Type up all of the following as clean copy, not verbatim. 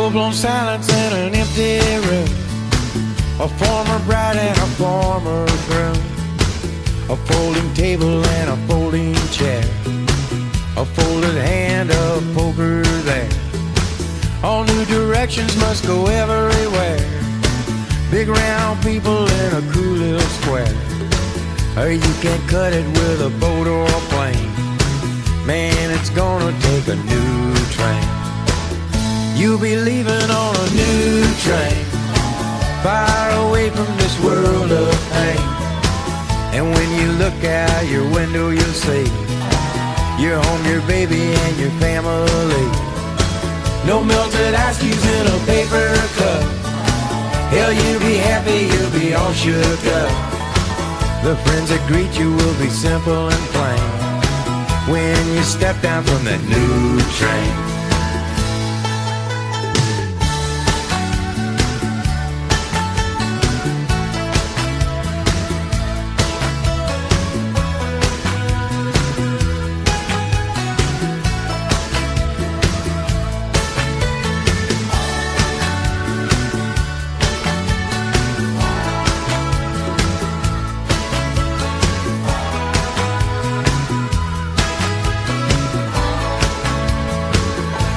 Full-blown silence in an empty room. A former bride and a former groom. A folding table and a folding chair. A folded hand of poker there. All new directions must go everywhere. Big round people in a cool little square. Or you can't cut it with a boat or a plane. Man, it's gonna take a new train. You'll be leaving on a new train, far away from this world of pain. And when you look out your window, you'll see your home, your baby, and your family. No melted ice cubes in a paper cup. Hell, you'll be happy, you'll be all shook up. The friends that greet you will be simple and plain when you step down from that new train.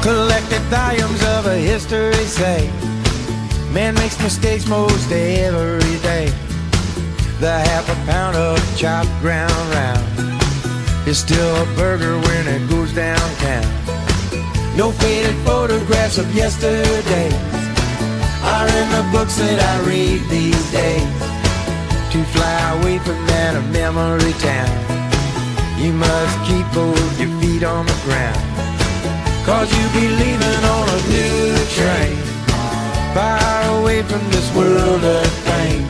Collected volumes of a history say man makes mistakes most every day. The half a pound of chopped ground round is still a burger when it goes downtown. No faded photographs of yesterday are in the books that I read these days. To fly away from that memory town, you must keep both your feet on the ground. 'Cause you'll be leaving on a new train, far away from this world of pain.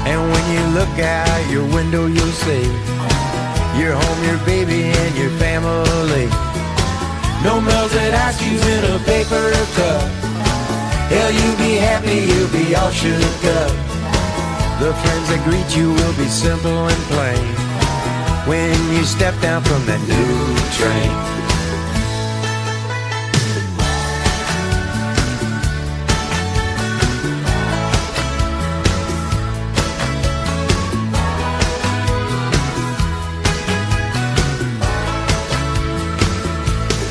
And when you look out your window, you'll see your home, your baby, and your family. No melted ice cubes in a paper cup. Hell, you'll be happy, you'll be all shook up. The friends that greet you will be simple and plain when you step down from that new train.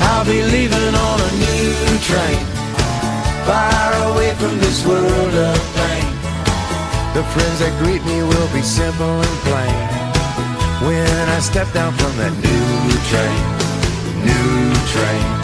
I'll be leaving on a new train, far away from this world of pain. The friends that greet me will be simple and plain when I step down from that new train, new train.